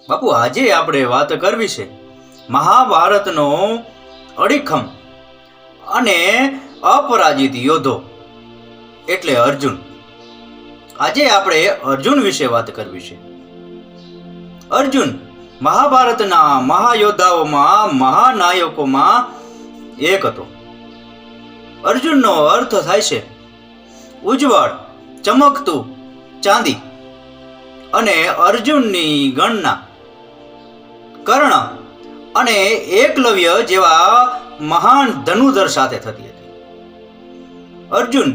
બાપુ, આજે આપણે વાત કરવી છે મહાભારતનો અડીખમ અને અપરાજિત યોદ્ધો એટલે અર્જુન. આજે આપણે અર્જુન વિશે વાત કરવી છે. અર્જુન મહાભારતના મહાયોદ્ધાઓમાં મહાનાયકોમાં એક હતો. અર્જુનનો અર્થ થાય છે ઉજ્જવળ, ચમકતું ચાંદી. અને અર્જુનની ગણના કર્ણ અને એકલવ્ય જેવા મહાન ધનુર્ધર સાથે થતી હતી. અર્જુન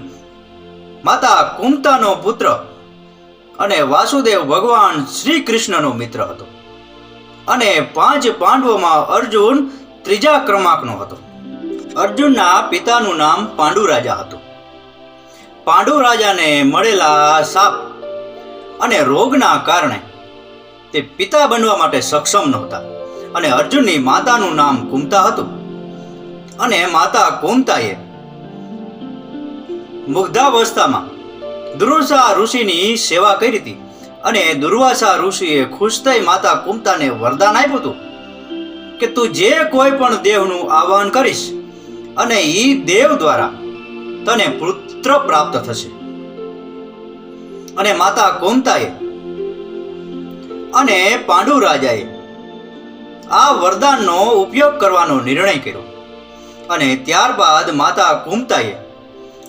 માતા કુંતાનો પુત્ર અને વાસુદેવ ભગવાન શ્રી કૃષ્ણનો મિત્ર હતો. અને 5 પાંડવોમાં અર્જુન ત્રીજા ક્રમાંકનો હતો. અર્જુનના પિતાનું નામ પાંડુ રાજા હતું. પાંડુ રાજાને મળેલા શાપ અને રોગના કારણે તે પિતા બનવા માટે સક્ષમ નહોતા. અને અર્જુનની માતાનું નામ કુંતા હતું. અને માતા કુંતાએ મુગ્ધાવસ્થામાં દુર્વાસા ઋષિની સેવા કરી હતી. અને દુર્વાસા ઋષિએ ખુશ થઈ માતા કુંતાને વરદાન આપ્યું હતું કે તું જે કોઈ પણ દેવનું આહ્વાન કરીશ અને એ દેવ દ્વારા તને પુત્ર પ્રાપ્ત થશે. અને માતા કુંતાએ અને પાંડુ રાજાએ આ વરદાનનો ઉપયોગ કરવાનો નિર્ણય કર્યો. અને ત્યારબાદ માતા કુંતાએ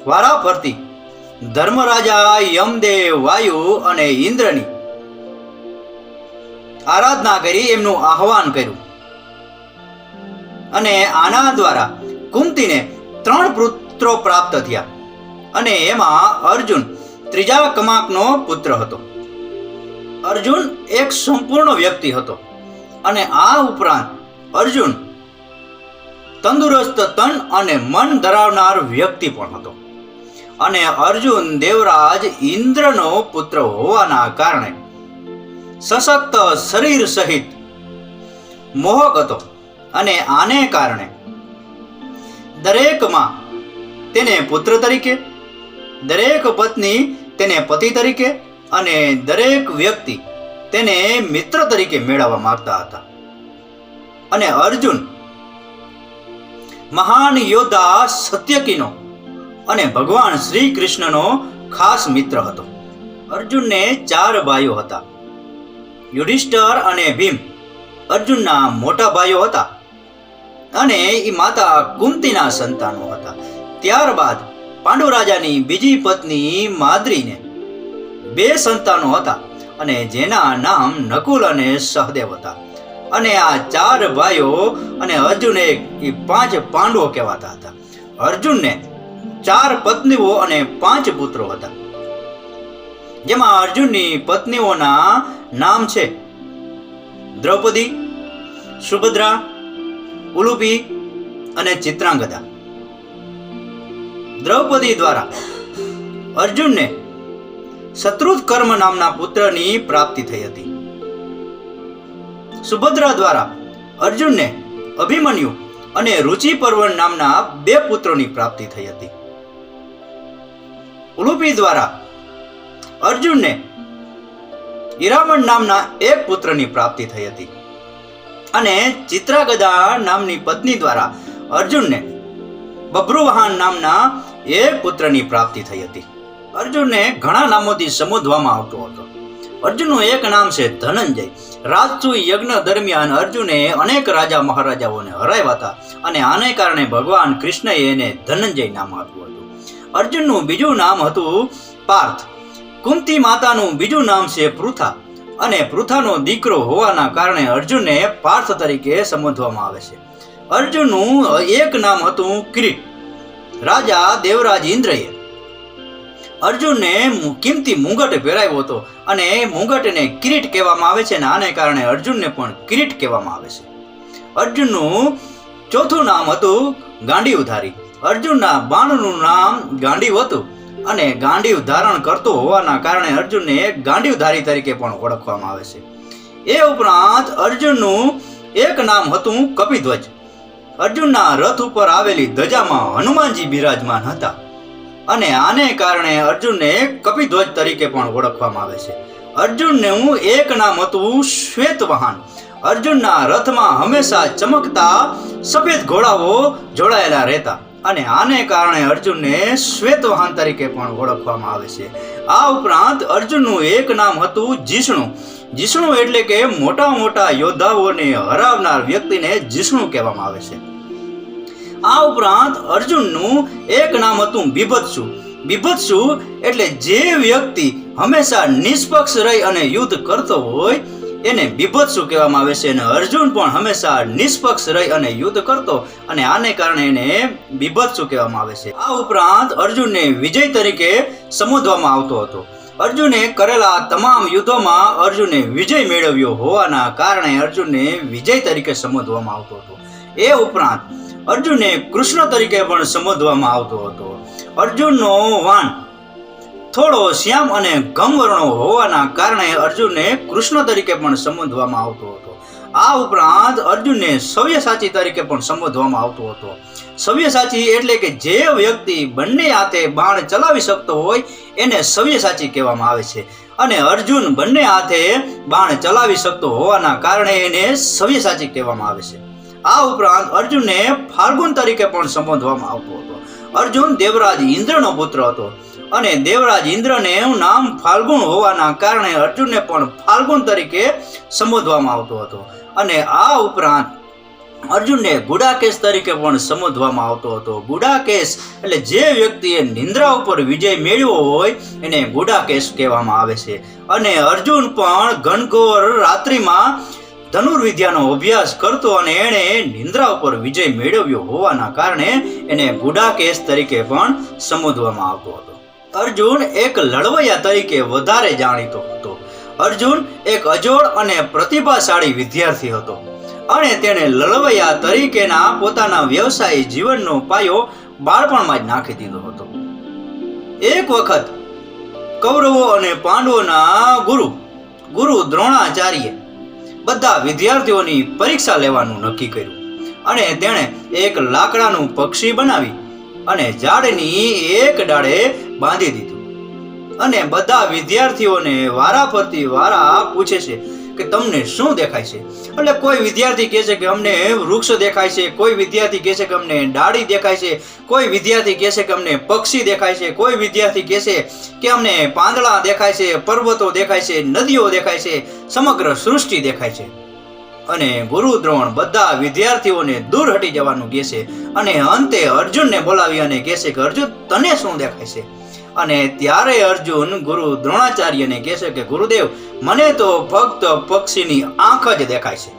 વારા ફરતી ધર્મરાજા, યમદેવ, વાયુ અને ઇન્દ્રની આરાધના કરી એમનું આહ્વાન કર્યું. અને આના દ્વારા કુંતીને 3 પુત્રો પ્રાપ્ત થયા. અને એમાં અર્જુન ત્રીજા ક્રમાંકનો પુત્ર હતો. અર્જુન એક સંપૂર્ણ વ્યક્તિ હતો. અને આ ઉપરાંત અર્જુન તંદુરસ્ત તન અને મન ધરાવનાર વ્યક્તિ પણ હતો. અને અર્જુન દેવરાજ ઇન્દ્રનો પુત્ર હોવાના કારણે સશક્ત શરીર સહિત મોહક હતો. અને આને કારણે દરેક માં તેને પુત્ર તરીકે, દરેક પત્ની તેને પતિ તરીકે અને દરેક વ્યક્તિ તેને મિત્ર તરીકે મેળવવા માંગતા હતા. અને અર્જુન મહાન યોદ્ધા સત્યકીનો અને ભગવાન શ્રી કૃષ્ણનો ખાસ મિત્ર હતો. અર્જુનને 4 ભાઈઓ હતા. યુધિષ્ઠિર અને ભીમ અર્જુનના મોટા ભાઈઓ હતા. અને એ માતા કુંતીના સંતાનો હતા. ત્યારબાદ પાંડુ રાજાની બીજી પત્ની માદ્રીને 2 સંતાનો હતા. અને જેના નામ નકુલ અને સહદેવ હતા. અને આ 4 ભાઈઓ અને અર્જુને 5 પાંડવો કહેવાતા હતા. અર્જુનને 4 પત્નીઓ અને 5 પુત્રો હતા. જેમાં અર્જુનની પત્નીઓના નામ છે દ્રૌપદી, સુભદ્રા, ઉલુપી અને ચિત્રાંગદા. દ્રૌપદી દ્વારા અર્જુનને શત્રુકર્મ નામના પુત્રની પ્રાપ્તિ થઈ હતી. સુભદ્રા દ્વારા અર્જુનને અભિમન્યુ અને રુચિપર્વણ નામના 2 પુત્રોની પ્રાપ્તિ થઈ હતી. ઉલુપી દ્વારા અર્જુનને ઈરાવણ નામના 1 પુત્રની પ્રાપ્તિ થઈ હતી. અને ચિત્રાગદા નામની પત્ની દ્વારા અર્જુનને બભ્રુવાહન નામના 1 પુત્રની પ્રાપ્તિ થઈ હતી. અર્જુનને ઘણા નામોથી સંબોધવામાં આવતો હતો. અર્જુનનું એક નામ છે ધનંજય. રાજસૂય યજ્ઞ દરમિયાન અર્જુને અનેક રાજા મહારાજાઓને હરાવ્યા હતા. અને આને કારણે ભગવાન કૃષ્ણએ એને ધનંજય નામ આપ્યું હતું. અર્જુનનું બીજું નામ હતું પાર્થ. કુંતી માતાનું બીજું નામ છે પૃથા. અને પૃથાનો દીકરો હોવાના કારણે અર્જુનને પાર્થ તરીકે સંબોધવામાં આવે છે. અર્જુનનું એક નામ હતું કિરીટ. રાજા દેવરાજ ઇન્દ્રએ અર્જુનને કિંમતી મુંગટ પહેરાવ્યો હતો. અને મુંગટને કિરીટ કહેવામાં આવે છે. અને આને કારણે અર્જુનને પણ કિરીટ કહેવામાં આવે છે. અર્જુનનું ચોથું નામ હતું ગાંડીવધારી. અર્જુનના બાણનું નામ ગાંડીવ હતું. અને ગાંડીવ ધારણ કરતો હોવાના કારણે અર્જુનને ગાંડીવધારી તરીકે પણ ઓળખવામાં આવે છે. એ ઉપરાંત અર્જુનનું એક નામ હતું કપિધ્વજ. અર્જુનના રથ ઉપર આવેલી ધજામાં હનુમાનજી બિરાજમાન હતા. અને આને કારણે અર્જુનને કપિધ્વજ તરીકે પણ ઓળખવામાં આવે છે. અર્જુનનું એક નામ હતું શ્વેતવાહન. અર્જુનના રથમાં હંમેશા ચમકતા સફેદ ઘોડાઓ જોડાયેલા રહેતા અને આને કારણે અર્જુનને શ્વેતવાહન તરીકે પણ ઓળખવામાં આવે છે. આ ઉપરાંત અર્જુનનું એક નામ હતું જિષ્ણુ. જિષ્ણુ એટલે કે મોટા મોટા યોદ્ધાઓને હરાવનાર વ્યક્તિને જિષ્ણુ કહેવામાં આવે છે. આ ઉપરાંત અર્જુનનું એક નામ હતું બીભત્સુ. બીભત્સુ એટલે જે વ્યક્તિ હંમેશા નિષ્પક્ષ રહી અને યુદ્ધ કરતો હોય એને બીભત્સુ કહેવામાં આવે છે. અને અર્જુન પણ હંમેશા નિષ્પક્ષ રહી અને યુદ્ધ કરતો અને આને કારણે એને બીભત્સુ કહેવામાં આવે છે. આ ઉપરાંત અર્જુનને વિજય તરીકે સંબોધવામાં આવતો હતો. અર્જુને કરેલા તમામ યુદ્ધોમાં અર્જુને વિજય મેળવ્યો હોવાના કારણે અર્જુનને વિજય તરીકે સંબોધવામાં આવતો હતો. એ ઉપરાંત અર્જુનને કૃષ્ણ તરીકે પણ સંબોધવામાં આવતો હતો. અર્જુનનો વાન થોડો શ્યામ અને ગમવર્ણો હોવાના કારણે અર્જુનને કૃષ્ણ તરીકે પણ સંબોધવામાં આવતો હતો. આ ઉપરાંત અર્જુનને સવ્યસાચી તરીકે પણ સંબોધવામાં આવતો હતો. સવ્યસાચી એટલે કે જે વ્યક્તિ બંને હાથે બાણ ચલાવી શકતો હોય એને સવ્યસાચી કહેવામાં આવે છે. અને અર્જુન બંને હાથે બાણ ચલાવી શકતો હોવાના કારણે એને સવ્યસાચી કહેવામાં આવે છે. આ ઉપરાંત અર્જુનને ફાલ્ગુન તરીકે પણ સંબોધવામાં આવતો હતો. અર્જુન દેવરાજ ઇન્દ્રનો પુત્ર હતો અને દેવરાજ ઇન્દ્રને નામ ફાલ્ગુન હોવાના કારણે અર્જુનને પણ ફાલ્ગુન તરીકે સંબોધવામાં આવતો હતો. અને આ ઉપરાંત અર્જુનને ગુડાકેશ તરીકે પણ સંબોધવામાં આવતો હતો. ગુડાકેશ એટલે જે વ્યક્તિએ નિંદ્રા ઉપર વિજય મેળવ્યો હોય એને ગુડાકેશ કહેવામાં આવે છે. અને અર્જુન પણ ઘનઘોર રાત્રિમાં ધનુર્વિદ્યાનો અભ્યાસ કરતો અને એણે નિંદ્રા ઉપર વિજય મેળવ્યો હોવાના કારણે એને ગુડાકેશ તરીકે પણ સંબોધવામાં આવતો હતો. અર્જુન એક લડવૈયા તરીકે વધારે જાણીતો હતો. અર્જુન એક અજોડ અને પ્રતિભાશાળી વિદ્યાર્થી હતો અને તેણે લડવૈયા તરીકેના પોતાના વ્યવસાયી જીવનનો પાયો બાળપણમાં જ નાખી દીધો હતો. એક વખત કૌરવો અને પાંડવોના ગુરુ દ્રોણાચાર્ય બધા વિદ્યાર્થીઓની પરીક્ષા લેવાનું નક્કી કર્યું અને તેણે એક લાકડાનું પક્ષી બનાવી અને ઝાડની એક ડાળે બાંધી દીધું. અને બધા વિદ્યાર્થીઓને વારા ફરતી વારા પૂછે છે કે તમને શું દેખાય છે? એટલે કોઈ વિદ્યાર્થી કહે છે કે અમને વૃક્ષ દેખાય છે, કોઈ વિદ્યાર્થી કહે છે કે અમને ડાળી દેખાય છે, કોઈ વિદ્યાર્થી કહે છે કે અમને પક્ષી દેખાય છે, કોઈ વિદ્યાર્થી કહે છે કે અમને પાંદડા દેખાય છે, પર્વતો દેખાય છે, નદીઓ દેખાય છે, સમગ્ર સૃષ્ટિ દેખાય છે. અને ગુરુ દ્રોણ બધા વિદ્યાર્થીઓને દૂર હટી જવાનું કહે છે અને અંતે અર્જુનને બોલાવી અને કહે છે કે અર્જુન તને શું દેખાય છે? અને ત્યારે અર્જુન ગુરુ દ્રોણાચાર્યને કહે છે કે ગુરુદેવ મને તો ફક્ત પક્ષીની આંખ જ દેખાય છે.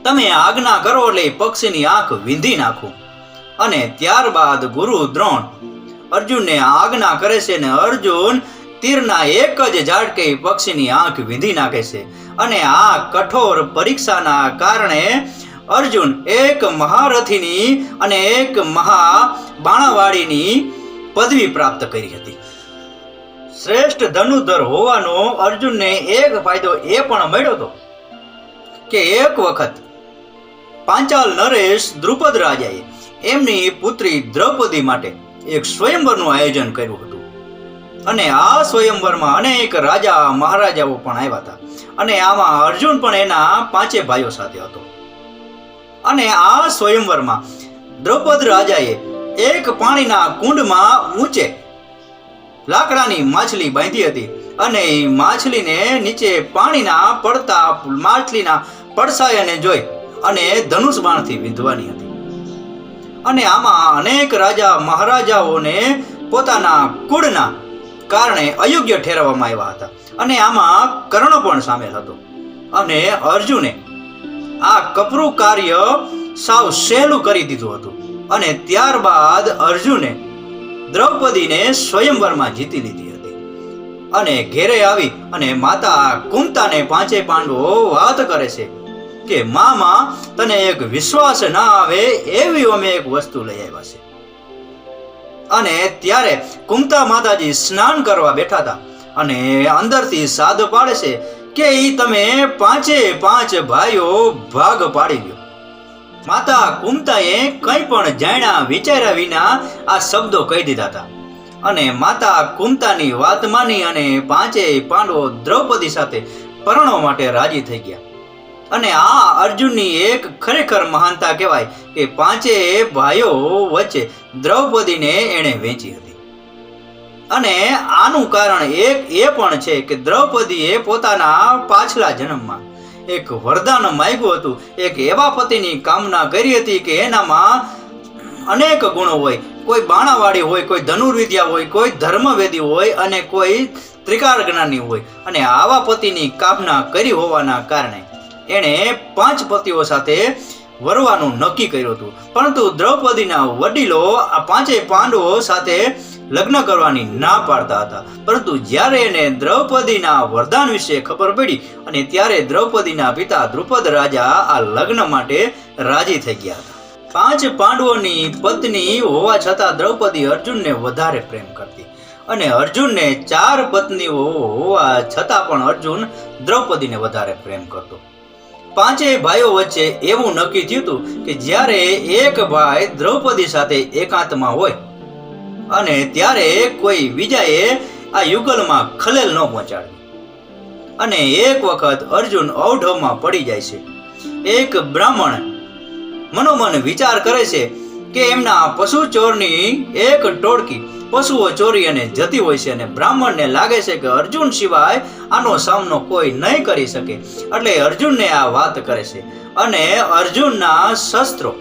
તમે આજ્ઞા કરો એટલે પક્ષીની આંખ વીંધી નાખું. અને ત્યારબાદ ગુરુ દ્રોણ અર્જુનને આજ્ઞા કરે છે અને અર્જુન તીરના એક જ ઝાટકે પક્ષીની આંખ વીંધી નાખે છે. અને આ કઠોર પરીક્ષાના કારણે અર્જુન એક મહારથીની અને એક મહાબાણાવાળીની પદવી પ્રાપ્ત કરી હતી. શ્રેષ્ઠ ધનુર્ધર હોવાનો અર્જુનને એક ફાયદો એ પણ મળ્યો હતો કે એક વખત પાંચાલ નરેશ દ્રુપદ રાજાએ એમની પુત્રી દ્રૌપદી માટે એક સ્વયંવરનું આયોજન કર્યું હતું. અને આ સ્વયંવરમાં અનેક રાજા મહારાજાઓ પણ આવ્યા હતા. અને આમાં અર્જુન પણ એના 5 ભાઈઓ સાથે હતો. અને આ સ્વયંવરમાં દ્રૌપદ રાજાએ એક પાણીના કુંડમાં ઊંચે લાકડાની માછલી બાંધી હતી અને માછલીને નીચે પાણીના પડતા માછલીના પડછાયાને જોઈ અને ધનુષ બાણથી વિંધવાની હતી. અને આમાં અનેક રાજા મહારાજાઓને પોતાના કુળના કારણે અયોગ્ય ઠેરવવામાં આવ્યા હતા. અને આમાં કર્ણ પણ સામેલ હતો. અને અર્જુને આ કપરું કાર્ય સાવ સહેલું કરી દીધું હતું. અને ત્યારબાદ અર્જુને દ્રૌપદીને સ્વયંવરમાં જીતી લીધી હતી. અને ઘેરે આવી અને માતા કુંતાને 5 પાંડવો વાત કરે છે કે મામા તને એક વિશ્વાસ ના આવે એવી અમે એક વસ્તુ લઈ આવ્યા છે. અને ત્યારે કુંતા માતાજી સ્નાન કરવા બેઠા હતા અને અંદરથી સાદ પાડે છે કે તમે 5 ભાઈઓ ભાગ પાડી લ્યો. માતા કુંતાએ કંઈ પણ જાણ્યા વિચાર્યા વિના આ શબ્દો કહી દીધા હતા. અને માતા કુંતાની વાત માની અને પાંચેય પાંડવો દ્રૌપદી સાથે પરણવા માટે રાજી થઈ ગયા. અને આ અર્જુનની એક ખરેખર મહાનતા કહેવાય કે પાંચેય ભાઈઓ વચ્ચે દ્રૌપદીને એણે વેચી હતી. અને આનું કારણ એક એ પણ છે કે દ્રૌપદીએ પોતાના પાછલા જન્મમાં એક વરદાન માંગ્યું હતું. એક એવા પતિની કામના કરી હતી કે એનામાં અનેક ગુણો હોય. કોઈ બાણાવાળી હોય, કોઈ ધનુર્વિદ્યા હોય, કોઈ ધર્મવેદી હોય અને કોઈ ત્રિકાળ જ્ઞાની હોય. અને આવા પતિની કામના કરી હોવાના કારણે એણે 5 પતિઓ સાથે વરવાનું નક્કી કર્યું હતું. પરંતુ દ્રૌપદીના વડીલો આ પાંચેય પાંડવો સાથે લગ્ન કરવાની ના પાડતા હતા. પરંતુ જ્યારે એને દ્રૌપદીના વરદાન વિશે ખબર પડી અને ત્યારે દ્રૌપદીના પિતા દ્રુપદ રાજા આ લગ્ન માટે રાજી થઈ ગયા હતા. 5 પાંડવોની પત્ની હોવા છતાં દ્રૌપદી અર્જુનને વધારે પ્રેમ કરતી અને અર્જુનને 4 પત્નીઓ હોવા છતાં પણ અર્જુન દ્રૌપદીને વધારે પ્રેમ કરતો. પાંચેય ભાઈઓ વચ્ચે એવું નક્કી થયું હતું કે જ્યારે એક ભાઈ દ્રૌપદી સાથે એકાંતમાં હોય અને ત્યારે કોઈ બીજાએ આ યુગલમાં ખલેલ ન પહોંચાડવી. અને એક વખત અર્જુન અવઢવમાં પડી જાય છે. એક બ્રાહ્મણ મનોમન વિચાર કરે છે કે એમના પશુ ચોરની એક ટોળકી પશુઓ ચોરી અને જતી હોય છે અને બ્રાહ્મણને લાગે છે કે અર્જુન સિવાય આનો સામનો કોઈ નહીં કરી શકે. એટલે અર્જુનને આ વાત કરે છે અને અર્જુનના શસ્ત્રો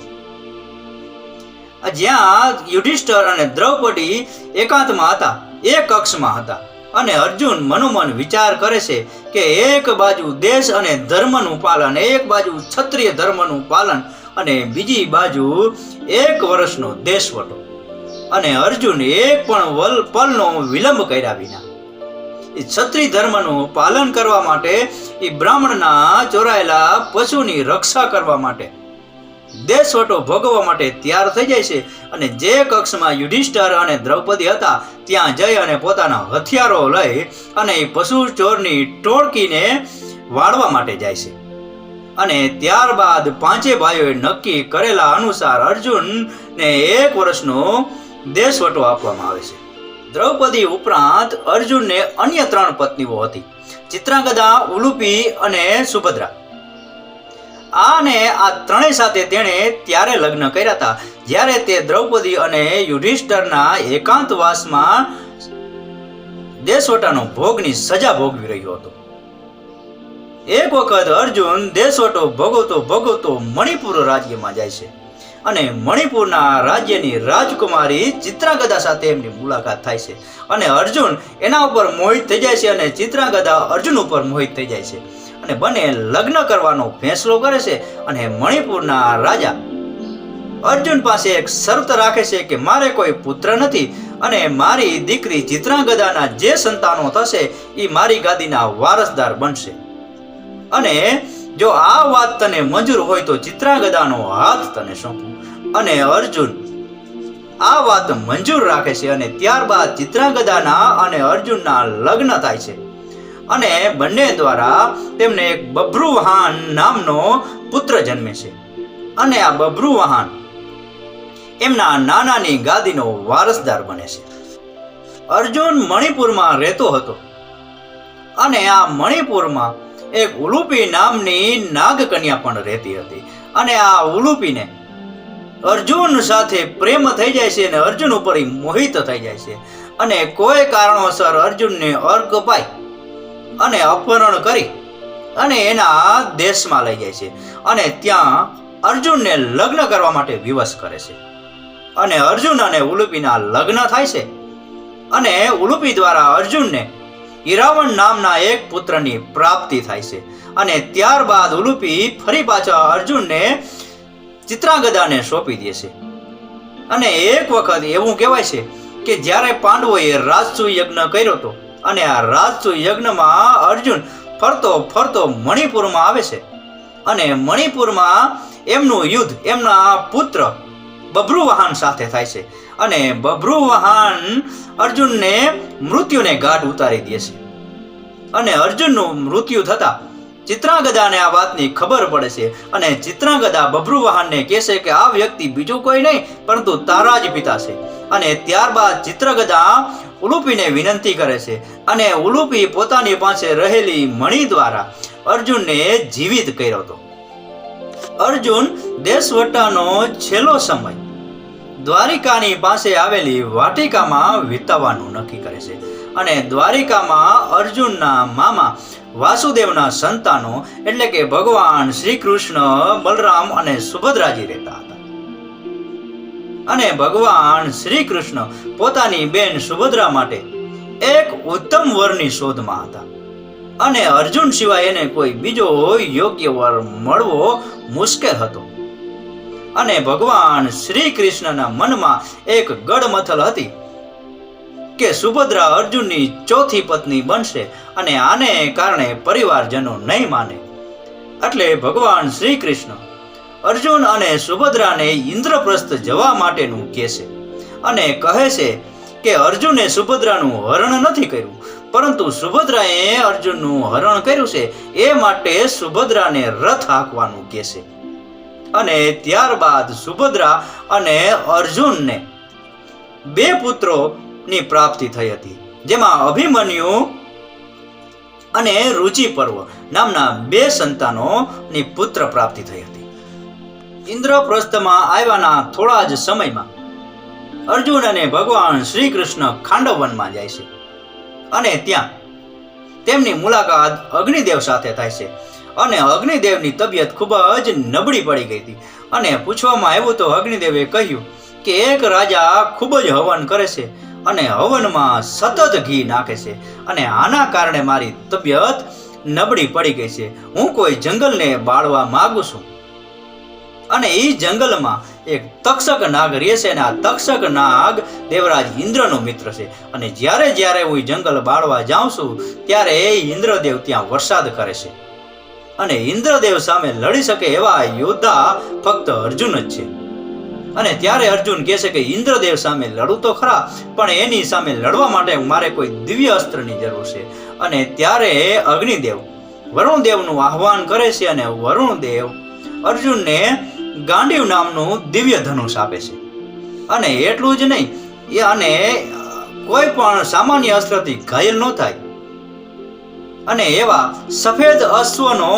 જ્યાં યુધિષ્ઠર અને દ્રૌપદી એકાંતમાં હતા એ કક્ષમાં હતા. અને અર્જુન મનોમન વિચાર કરે છે કે એક બાજુ દેશ અને ધર્મનું પાલન, એક બાજુ ક્ષત્રિય ધર્મનું પાલન અને બીજી બાજુ 1 વર્ષનો દેશવટો. અને અર્જુન એક પણ પલનો વિલંબ કર્યા વિના એ ક્ષત્રિય ધર્મનું પાલન કરવા માટે, એ બ્રાહ્મણના ચોરાયેલા પશુની રક્ષા કરવા માટે, દેશવટો ભોગવવા માટે તૈયાર થઈ જાય છે. અને જે કક્ષમાં યુધિષ્ઠર અને દ્રૌપદી હતા ત્યાં જઈ અને પોતાના હથિયારો લઈ અને એ પશુ ચોરની ટોળકીને વાળવા માટે જાય છે. અને ત્યારબાદ પાંચેય ભાઈઓએ નક્કી કરેલા અનુસાર અર્જુનને 1 વર્ષનો દેશવટો આપવામાં આવે છે. દ્રૌપદી ઉપરાંત અર્જુનને અન્ય 3 પત્નીઓ હતી: ચિત્રાંગદા, ઉલુપી અને સુભદ્રા. અને આ ત્રણેય સાથે તેણે ત્યારે લગ્ન કર્યા હતા જ્યારે તે દ્રૌપદી અને યુધિષ્ઠરના એકાંતવાસમાં દેશવટાનો ભોગની સજા ભોગવી રહ્યો હતો. એક વખત અર્જુન દેશવટો ભોગવતો મણિપુર રાજ્યમાં જાય છે અને મણિપુરના રાજ્યની રાજકુમારી ચિત્રાંગદા સાથે એમની મુલાકાત થાય છે. અને અર્જુન એના ઉપર મોહિત થઈ જાય છે અને ચિત્રાંગદા અર્જુન ઉપર મોહિત થઈ જાય છે અને બંને લગ્ન કરવાનો ફેંસલો કરે છે. અને મણિપુરના રાજા અર્જુન પાસે એક શરત રાખે છે કે મારે કોઈ પુત્ર નથી અને મારી દીકરી ચિત્રાંગદાના જે સંતાનો થશે એ મારી ગાદીના વારસદાર બનશે. અને જો આ વાત તને મંજૂર હોય તો ચિત્રાંગદાનો હાથ તને સોંપું. અને અર્જુન આ વાત મંજૂર રાખે છે અને ત્યારબાદ ચિત્રાંગદાના અને અર્જુનના લગ્ન થાય છે. અને બંને દ્વારા તેમને એક બભ્રુવાહન નામનો પુત્ર જન્મે છે. અને આ બભ્રુવાહન એમના નાનાની ગાદીનો વારસદાર બને છે. અર્જુન મણિપુરમાં રહેતો હતો અને આ મણિપુરમાં એક ઉલુપી નામની નાગકન્યા પણ રહેતી હતી. અને આ ઉલુપીને અર્જુન સાથે પ્રેમ થઈ જાય છે અને અર્જુન ઉપર મોહિત થઈ જાય છે. અને કોઈ કારણોસર અર્જુનને અર્ક પાઈ અને અપહરણ કરી અને એના દેશમાં લઈ જાય છે અને ત્યાં અર્જુનને લગ્ન કરવા માટે વિવશ કરે છે. અને અર્જુન અને ઉલુપીના લગ્ન થાય છે. અને ઉલુપી દ્વારા અર્જુનને ઈરાવણ નામના એક પુત્રની પ્રાપ્તિ થાય છે. અને ત્યારબાદ ઉલુપી ફરી પાછા અર્જુનને ચિત્રાંગદાને સોંપી દે છે. અને એક વખત એવું કહેવાય છે કે જ્યારે પાંડવોએ રાજસુ યજ્ઞ કર્યો હતો અને આ રાજસુ યજ્ઞમાં અર્જુન ફરતો મણિપુરમાં આવે છે. અને મણિપુરમાં એમનું યુદ્ધ એમના પુત્ર બભ્રુવાહન સાથે થાય છે. અને બભ્રુવાહન અર્જુનને મૃત્યુને ઘાટ ઉતારી દે છે. અને અર્જુનનું મૃત્યુ થતા ચિત્રાંગદાને આ વાતની ખબર પડે છે અને ચિત્રાંગદા બભ્રુવાહનને કહે છે કે આ વ્યક્તિ બીજું કોઈ નહીં પરંતુ તારા જ પિતા છે. અને ત્યારબાદ ચિત્રાંગદા ઉલુપીને વિનંતી કરે છે અને ઉલુપી પોતાની પાસે રહેલી મણી દ્વારા અર્જુનને જીવિત કર્યો હતો. અર્જુન દેશવટાનો છેલ્લો સમય દ્વારિકાની પાસે આવેલી વાટિકામાં વિતાવવાનું નક્કી કરે છે. અને દ્વારિકામાં અર્જુનના મામા વાસુદેવના સંતાનો એટલે કે ભગવાન શ્રી કૃષ્ણ, બલરામ અને સુભદ્રાજી રહેતા હતા. અને ભગવાન શ્રી કૃષ્ણ પોતાની બેન સુભદ્રા માટે એક ઉત્તમ વરની શોધમાં હતા. અને અર્જુન સિવાય એને કોઈ બીજો યોગ્ય વર મળવો મુશ્કેલ હતો. અને ભગવાન શ્રી કૃષ્ણના મનમાં એક ગડમથલ હતી કે સુભદ્રા અર્જુનની ચોથી પત્ની બનશે અને આને કારણે પરિવારજનો નહીં માને. એટલે ભગવાન શ્રી કૃષ્ણ અર્જુન અને સુભદ્રાને ઇન્દ્રપ્રસ્થ જવા માટેનું કહે છે અને કહે છે કે અર્જુને સુભદ્રાનું હરણ નથી કર્યું પરંતુ સુભદ્રાએ અર્જુનનું હરણ કર્યું છે, એ માટે સુભદ્રાને રથ હાંકવાનું કહે છે. અને ત્યારબાદ સુભદ્રા અને અર્જુનને બે પુત્રોની પ્રાપ્તિ થઈ હતી, જેમાં અભિમન્યુ અને રુચિપર્વ નામના બે સંતાનોની પુત્ર પ્રાપ્તિ થઈ હતી. ઇન્દ્રપ્રસ્થમાં આવ્યાના થોડા જ સમયમાં અર્જુન અને ભગવાન શ્રી કૃષ્ણ ખાંડવવનમાં જાય છે અને ત્યાં તેમની મુલાકાત અગ્નિદેવ સાથે થાય છે. અને અગ્નિદેવની તબિયત ખૂબ જ નબળી પડી ગઈ હતી અને પૂછવામાં આવ્યું તો અગ્નિદેવે કહ્યું કે એક રાજા ખૂબ જ હવન કરે છે અને હવનમાં સતત ઘી નાખે છે અને આના કારણે મારી તબિયત નબળી પડી ગઈ છે. હું કોઈ જંગલને બાળવા માંગુ છું. અને એ જંગલમાં એક તક્ષક નાગ રહે છે અને આ તક્ષક નાગ દેવરાજ ઇન્દ્રનો મિત્ર છે. અને જ્યારે જ્યારે હું જંગલ બાળવા જાઉં છું ત્યારે ઇન્દ્રદેવ ત્યાં વરસાદ કરે છે અને ઇન્દ્રદેવ સામે લડી શકે એવા યોદ્ધા ફક્ત અર્જુન જ છે. અને ત્યારે અર્જુન કહે છે કે ઇન્દ્રદેવ સામે લડું તો ખરા પણ એની સામે લડવા માટે મારે કોઈ દિવ્ય અસ્ત્રની જરૂર છે. અને ત્યારે અગ્નિદેવ વરુણદેવનું આહ્વાન કરે છે અને વરુણદેવ અર્જુનને ગાંડીવ નામનું દિવ્ય ધનુષ આપે છે. અને એટલું જ નહીં, અને કોઈ પણ સામાન્ય અસ્ત્રથી ઘાયલ ન થાય અને એવા સફેદ અશ્વનો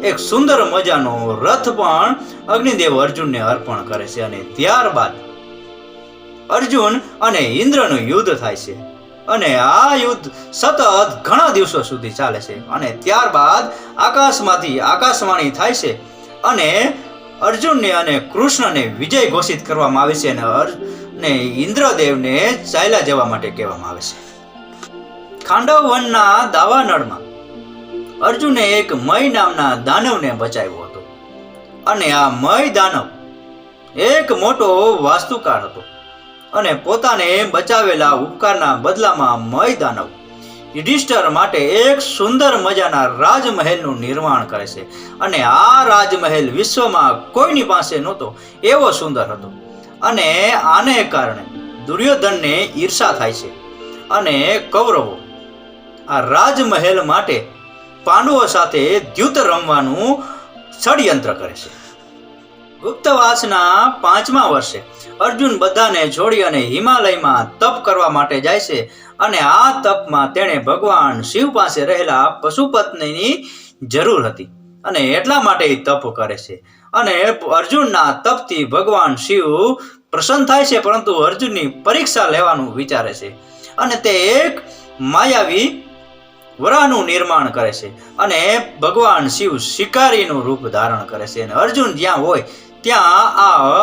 એક સુંદર મજાનો રથ પણ અગ્નિદેવ અર્જુનને અર્પણ કરે છે. અને ત્યારબાદ અર્જુન અને ઇન્દ્રનું યુદ્ધ થાય છે અને આ યુદ્ધ સતત ઘણા દિવસો સુધી ચાલે છે. અને ત્યારબાદ આકાશમાંથી આકાશવાણી થાય છે અને અર્જુનને અને કૃષ્ણને વિજય ઘોષિત કરવામાં આવે છે અને ઇન્દ્રદેવને ચાલ્યા જવા માટે કહેવામાં આવે છે. ખાંડવ વનના દાવાનળમાં અર્જુને એક મય નામના દાનવને બચાવ્યો હતો. અને આ મય દાનવ એક મોટો વાસ્તુકાર હતો અને પોતાને બચાવેલા ઉપકારના બદલામાં મય દાનવ યુધિષ્ઠિર માટે એક સુંદર મજાના રાજમહેલનું નિર્માણ કરે છે. અને આ રાજમહેલ વિશ્વમાં કોઈની પાસે નહોતો એવો સુંદર હતો. અને આને કારણે દુર્યોધનને ઈર્ષા થાય છે અને કૌરવો આ રાજમહેલ માટે પાંડવો સાથે દ્યુત રમવાનું ષડયંત્ર કરે છે. ગુપ્તવાસના 5મા વર્ષે અર્જુન બધાને છોડી અને હિમાલયમાં તપ કરવા માટે જાય છે. અને આ તપમાં તેણે ભગવાન શિવ પાસે રહેલા પશુપત્નીની જરૂર હતી અને એટલા માટે તપ કરે છે. અને અર્જુનના તપથી ભગવાન શિવ પ્રસન્ન થાય છે, પરંતુ અર્જુનની પરીક્ષા લેવાનું વિચારે છે અને તે એક માયાવી વરાહનું નિર્માણ કરે છે. અને ભગવાન શિવ શિકારીનું રૂપ ધારણ કરે છે અને અર્જુન જ્યાં હોય ત્યાં આ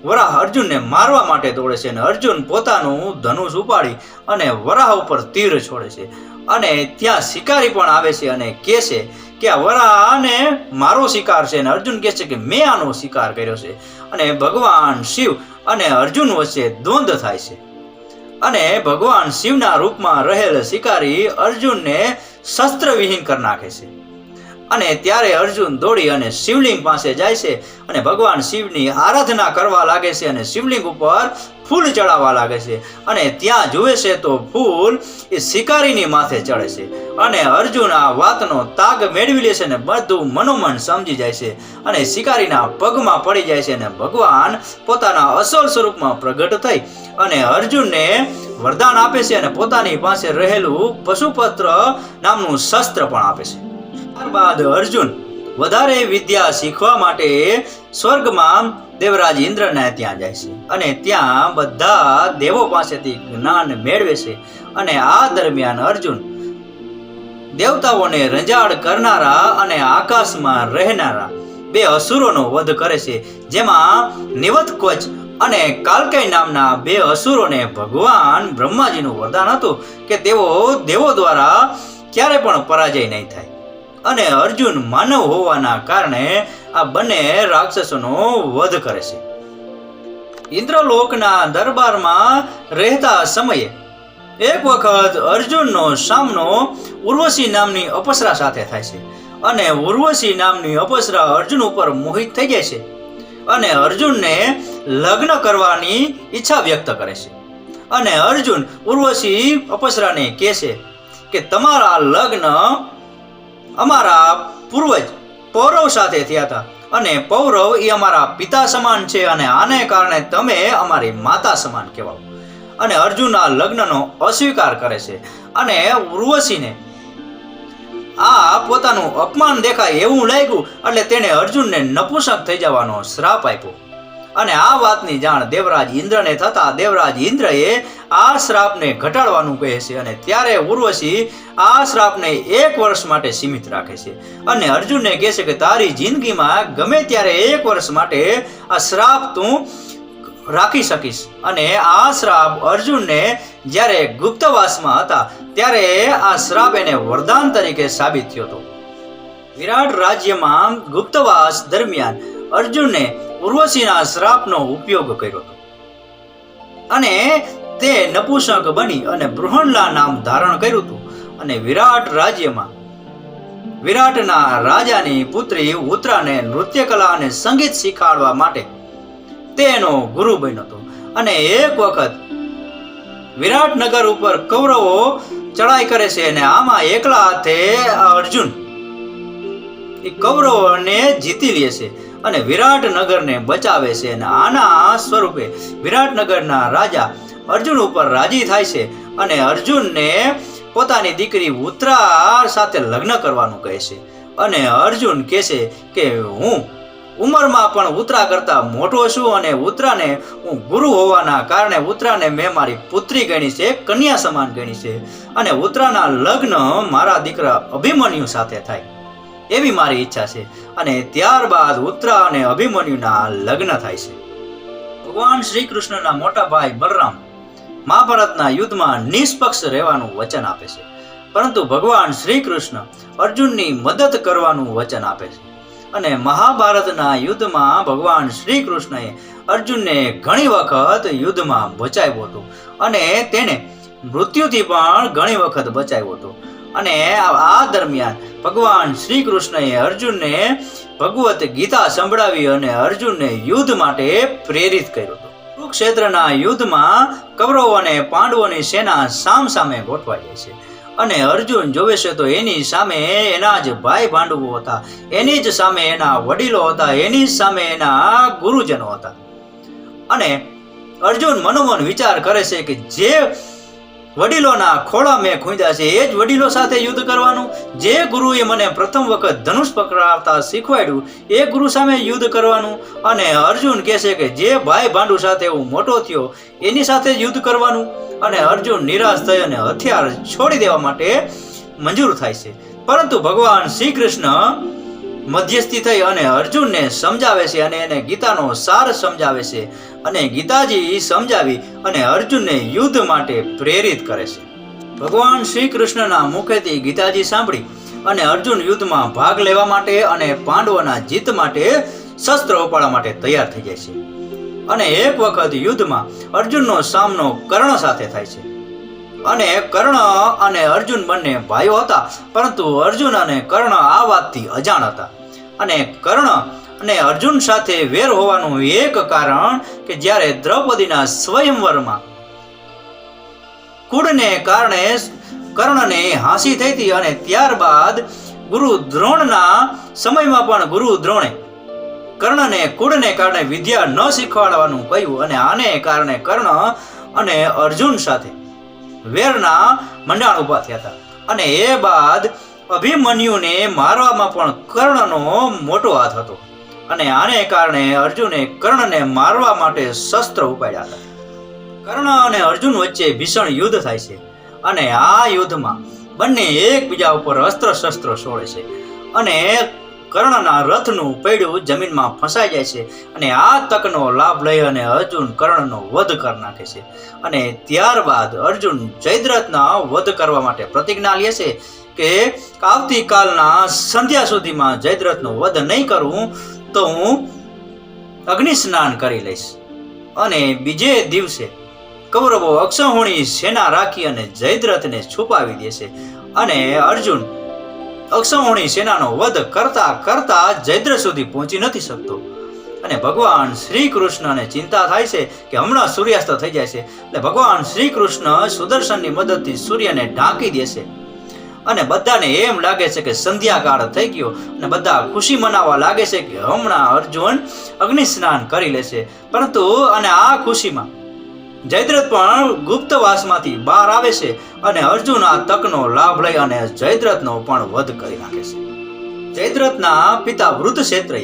વરાહ અર્જુનને મારવા માટે દોડે છે. અને અર્જુન પોતાનું ધનુષ ઉપાડી અને વરાહ ઉપર તીર છોડે છે. અને ત્યાં શિકારી પણ આવે છે અને કહે છે કે આ વરાહને મારો શિકાર છે. અને અર્જુન કહે છે કે મેં આનો શિકાર કર્યો છે. અને ભગવાન શિવ અને અર્જુન વચ્ચે દ્વંદ્વ થાય છે. અને ભગવાન શિવના રૂપમાં રહેલ શિકારી અર્જુનને શસ્ત્રવિહીન કરી નાખે છે. અને ત્યારે અર્જુન દોડી અને શિવલિંગ પાસે જાય છે અને ભગવાન શિવની આરાધના કરવા લાગે છે અને શિવલિંગ ઉપર ફૂલ ચડાવવા લાગે છે. અને ત્યાં જુએ છે તો ફૂલ એ શિકારીની માથે ચડે છે. અને અર્જુન આ વાતનો તાગ મેળવી લે છે અને બધું મનોમન સમજી જાય છે અને શિકારીના પગમાં પડી જાય છે અને ભગવાન પોતાના અસલ સ્વરૂપમાં પ્રગટ થઈ અને અર્જુનને વરદાન આપે છે અને પોતાની પાસે રહેલું પશુપત્ર નામનું શસ્ત્ર પણ આપે છે. ત્યારબાદ અર્જુન વધારે વિદ્યા શીખવા માટે સ્વર્ગમાં દેવરાજ ઇન્દ્રના ત્યાં જાય છે અને ત્યાં બધા દેવો પાસેથી જ્ઞાન મેળવે છે. અને આ દરમિયાન અર્જુન દેવતાઓને રંજાડ કરનારા અને આકાશમાં રહેનારા બે અસુરોનો વધ કરે છે, જેમાં નિવતકોચ અને કાલકેય નામના બે અસુરોને ભગવાન બ્રહ્માજીનું વરદાન હતું કે તેઓ દેવો દ્વારા ક્યારે પણ પરાજય નહીં થાય. અને અર્જુન માનવ હોવાના કારણે આ બંને રાક્ષસોનો વધ કરે છે. ઇન્દ્રલોકના દરબારમાં રહેતા સમયે એક વખત અર્જુનનો સામનો ઉર્વશી નામની અપ્સરા સાથે થાય છે અને ઉર્વશી નામની અપ્સરા અર્જુન ઉપર મોહિત થઈ જાય છે અને અર્જુનને લગ્ન કરવાની ઈચ્છા વ્યક્ત કરે છે. અને અર્જુન ઉર્વશી અપ્સરાને કહે છે કે તમારા લગ્ન અમારા પૂર્વજ પૌરવ સાથે થયા હતા અને પૌરવ એ અમારા પિતા સમાન છે અને આને કારણે તમે અમારી માતા સમાન કહેવાઓ. અને અર્જુન આ લગ્નનો અસ્વીકાર કરે છે અને ઉર્વશીને આ પોતાનું અપમાન દેખાય એવું લાગ્યું એટલે તેણે અર્જુનને નપુંસક થઈ જવાનો શ્રાપ આપ્યો. અને આ વાતની જાણ દેવરાજ ઇન્દ્રને થતા દેવરાજ ઇન્દ્રએ આ શ્રાપને ઘટાડવાનું કહે છે અને ત્યારે ઉર્વશી આ શ્રાપને 1 વર્ષ માટે સીમિત રાખે છે અને અર્જુનને કહે છે કે તારી જિંદગીમાં ગમે ત્યારે 1 વર્ષ માટે આ શ્રાપ તું રાખી શકીશ. અને આ શ્રાપ અર્જુનને જ્યારે ગુપ્તવાસમાં હતા ત્યારે આ શ્રાપ એને વરદાન તરીકે સાબિત થયો હતો. વિરાટ રાજ્યમાં ગુપ્તવાસ દરમિયાન અર્જુને ઉર્વશીના શ્રાપનો ઉપયોગ કર્યો હતો અને તે નપુંસક બની અને બૃહણલા નામ ધારણ કર્યું હતું. અને વિરાટ રાજ્યમાં વિરાટના રાજાની પુત્રી ઉત્તરાને નૃત્યકલા અને સંગીત શીખવાડવા માટે તેનો ગુરુ બન્યો હતો. અને એક વખત વિરાટનગર ઉપર કૌરવો ચડાઈ કરે છે અને આમાં એકલા હાથે અર્જુન એ કૌરવોને જીતી લે છે અને વિરાટનગરને બચાવે છે. અને આના સ્વરૂપે વિરાટનગરના રાજા અર્જુન ઉપર રાજી થાય છે અને અર્જુનને પોતાની દીકરી ઉત્તરા સાથે લગ્ન કરવાનું કહે છે. અને અર્જુન કહે છે કે હું ઉંમરમાં પણ ઉત્તરા કરતા મોટો છું અને ઉત્તરાને હું ગુરુ હોવાના કારણે ઉત્તરાને મેં મારી પુત્રી ગણી છે, કન્યા સમાન ગણી છે અને ઉત્તરાના લગ્ન મારા દીકરા અભિમન્યુ સાથે થાય એવી મારી ઈચ્છા છે. અને ત્યારબાદ ઉત્તરા અને અભિમન્યુના લગ્ન થાય છે. ભગવાન શ્રી કૃષ્ણના મોટા ભાઈ બલરામ મહાભારતના યુદ્ધમાં નિષ્પક્ષ રહેવાનું વચન આપે છે, પરંતુ ભગવાન શ્રી કૃષ્ણ અર્જુનની મદદ કરવાનું વચન આપે છે. અને મહાભારતના યુદ્ધમાં ભગવાન શ્રી કૃષ્ણએ અર્જુનને ઘણી વખત યુદ્ધમાં બચાવ્યો હતો અને તેને મૃત્યુથી પણ ઘણી વખત બચાવ્યો હતો. અને આ દરમિયાન ભગવાન શ્રી કૃષ્ણએ અર્જુનને ભગવત ગીતા સંભળાવી અને અર્જુનને યુદ્ધ માટે પ્રેરિત કર્યો હતો. કુરુક્ષેત્રના યુદ્ધમાં કૌરવો અને પાંડવોની સેના સામસામે ગોઠવાઈ જાય છે અને અર્જુન જોવે છે તો એની સામે એના જ ભાઈ ભાંડવો હતા, એની જ સામે એના વડીલો હતા, એની જ સામે એના ગુરુજનો હતા. અને અર્જુન મનોમન વિચાર કરે છે કે જે વડીલોના ખોળા મેં ખૂંદ્યા છે એ જ વડીલો સાથે યુદ્ધ કરવાનું, જે ગુરુએ મને પ્રથમ વખત ધનુષ પકડાવતા શીખવાડ્યું એ ગુરુ સામે યુદ્ધ કરવાનું. અને અર્જુન કહે છે કે જે ભાઈ ભાંડુ સાથે હું મોટો થયો એની સાથે યુદ્ધ કરવાનું. અને અર્જુન નિરાશ થઈ અને હથિયાર છોડી દેવા માટે મંજૂર થાય છે, પરંતુ ભગવાન શ્રી કૃષ્ણ મધ્યસ્થી થઈ અને અર્જુનને સમજાવે છે અને એને ગીતાનો સાર સમજાવે છે અને ગીતાજી સમજાવી અને અર્જુનને યુદ્ધ માટે પ્રેરિત કરે છે. ભગવાન શ્રી કૃષ્ણના મુખેથી ગીતાજી સાંભળી અને અર્જુન યુદ્ધમાં ભાગ લેવા માટે અને પાંડવોના જીત માટે શસ્ત્ર ઉપાડવા માટે તૈયાર થઈ જાય છે. અને એક વખત યુદ્ધમાં અર્જુનનો સામનો કર્ણ સાથે થાય છે અને કર્ણ અને અર્જુન બંને ભાઈઓ હતા, પરંતુ અર્જુન અને કર્ણ આ વાતથી અજાણ હતા. અને કર્ણ અને અર્જુન સાથે વેર હોવાનું એક કારણ કે જ્યારે દ્રૌપદીના સ્વયંવરમાં કુળને કારણે કર્ણને હાંસી થઈ હતી, અને ત્યારબાદ ગુરુ દ્રોણના સમયમાં પણ ગુરુ દ્રોણે કર્ણને કુળને કારણે વિદ્યા ન શીખવાડવાનું કહ્યું, અને આને કારણે કર્ણ અને અર્જુન સાથે વેરના મંડાણ ઉભા થયા હતા. અને એ બાદ અભિમન્યુને મારવામાં પણ કર્ણનો મોટો હાથ હતો, અને આને કારણે અર્જુને કર્ણને મારવા માટે શસ્ત્ર ઉપાડ્યા હતા. કર્ણ અને અર્જુન વચ્ચે ભીષણ યુદ્ધ થાય છે, અને આ યુદ્ધમાં બંને એકબીજા ઉપર અસ્ત્ર શસ્ત્ર છોડે છે, અને કર્ણના રથનું પૈડું જમીનમાં ફસાઈ જાય છે. અને આ તકનો લાભ લઈ અને અર્જુન કર્ણનો વધ કરી નાખે છે. અને ત્યારબાદ અર્જુન જયદ્રથના વધ કરવા માટે પ્રતિજ્ઞા લે છે કે આવતીકાલના સંધ્યા સુધીમાં જયદ્રથનો વધ નહીં કરું તો હું અગ્નિ સ્નાન કરી લઈશ. અને બીજે દિવસે કૌરવો અક્ષૌહિણી સેના રાખી અને જયદ્રથને છુપાવી દેશે, અને અર્જુન અક્ષૌહિણી સેનાનો વધ કરતા કરતા જયદ્રથ સુધી પહોંચી નથી શકતો. અને ભગવાન શ્રી કૃષ્ણને ચિંતા થાય છે કે હમણાં સૂર્યાસ્ત થઈ જાય છે, એટલે ભગવાન શ્રી કૃષ્ણ સુદર્શનની મદદથી સૂર્યને ઢાંકી દેશે, અને બધાને એમ લાગે છે કે સંધ્યાકાળ થઈ ગયો, અને બધા ખુશી મનાવવા લાગે છે કે હમણાં અર્જુન અગ્નિ સ્નાન કરી લેશે. પરંતુ અને આ ખુશીમાં જયદ્રથ પણ ગુપ્તવાસમાંથી બહાર આવે છે, અને અર્જુન આ તકનો લાભ લઈ અને જયદ્રથનો પણ વધ કરી નાખે છે. જયદ્રથના પિતા વૃદ્ધ ક્ષેત્રએ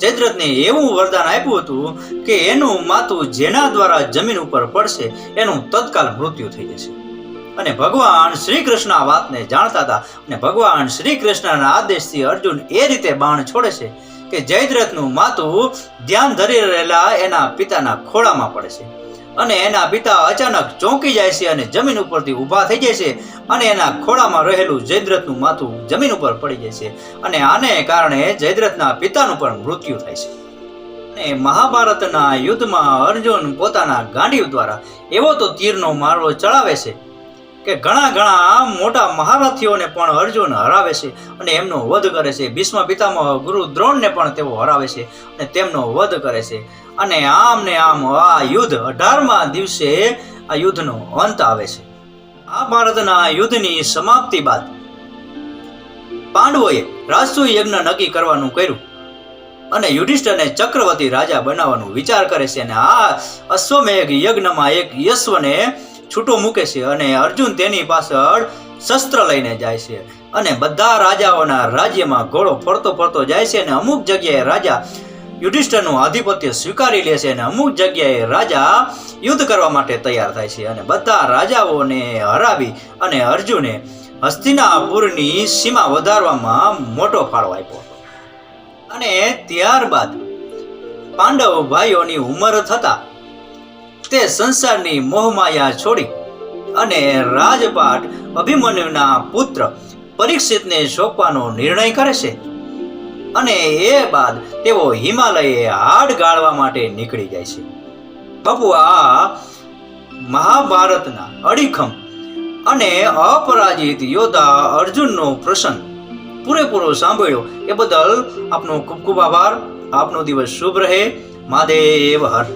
જયદ્રથને એવું વરદાન આપ્યું હતું કે એનું માથું જેના દ્વારા જમીન ઉપર પડશે એનું તત્કાલ મૃત્યુ થઈ જશે. અને ભગવાન શ્રી કૃષ્ણ આ વાતને જાણતા હતા, અને ભગવાન શ્રી કૃષ્ણના આદેશથી અર્જુન એ રીતે બાણ છોડે છે કે જયદ્રથનું માથું ધ્યાન ધરી રહેલા એના પિતાના ખોળામાં પડે છે, અને એના પિતા અચાનક ચોંકી જાય છે અને જમીન ઉપરથી ઊભા થઈ જાય છે, અને એના ખોળામાં રહેલું જયદ્રથનું માથું જમીન ઉપર પડી જાય છે, અને આને કારણે જયદ્રથના પિતાનું પણ મૃત્યુ થાય છે. અને મહાભારતના યુદ્ધમાં અર્જુન પોતાના ગાંડીવ દ્વારા એવો તો તીરનો મારો ચડાવે છે કે ઘણા મોટા મહારથીઓને પણ અર્જુન હરાવે છે, અને એમનો વધ કરે છે. ભીષ્મ પિતામહ ગુરુ દ્રોણને પણ તેઓ હરાવે છે, અને તેમનો વધ કરે છે. અને આમ ને આમ આ યુદ્ધ 18મા દિવસે આ યુદ્ધનો અંત આવે છે. આ ભારતના યુદ્ધની સમાપ્તિ બાદ પાંડવોએ રાજસૂય યજ્ઞ નક્કી કરવાનું કર્યું, અને યુધિષ્ઠિરને ચક્રવર્તી રાજા બનાવવાનું વિચાર કરે છે. અને આ અશ્વમેઘ યજ્ઞમાં એક યશ્વને છૂટો મૂકે છે, અને અર્જુન તેની પાછળ શસ્ત્ર લઈને જાય છે, અને બધા રાજાઓના રાજ્યમાં ઘોડો ફરતો ફરતો જાય છે. અને અમુક જગ્યાએ રાજા યુધિષ્ઠિરનું આધિપત્ય સ્વીકારી લે છે, અને અમુક જગ્યાએ રાજા યુદ્ધ કરવા માટે તૈયાર થાય છે. અને બધા રાજાઓને હરાવી અને અર્જુને હસ્તિનાપુરની સીમા વધારવામાં મોટો ફાળો આપ્યો. અને ત્યારબાદ પાંડવ ભાઈઓની ઉંમર થતા તે સંસારની મોહમાયા છોડી અને રાજપાટ અભિમન્યુના પુત્ર પરીક્ષિતને સોંપવાનો નિર્ણય કરે છે. અને એ બાદ તેઓ હિમાલયે હાડ ગાળવા માટે નીકળી જાય છે. બાપુ, આ મહાભારતના અડીખમ અને અપરાજિત યોદ્ધા અર્જુનનો પ્રસંગ પૂરેપૂરો સાંભળ્યો એ બદલ આપનો ખૂબ ખૂબ આભાર. આપનો દિવસ શુભ રહે. મહાદેવ હર.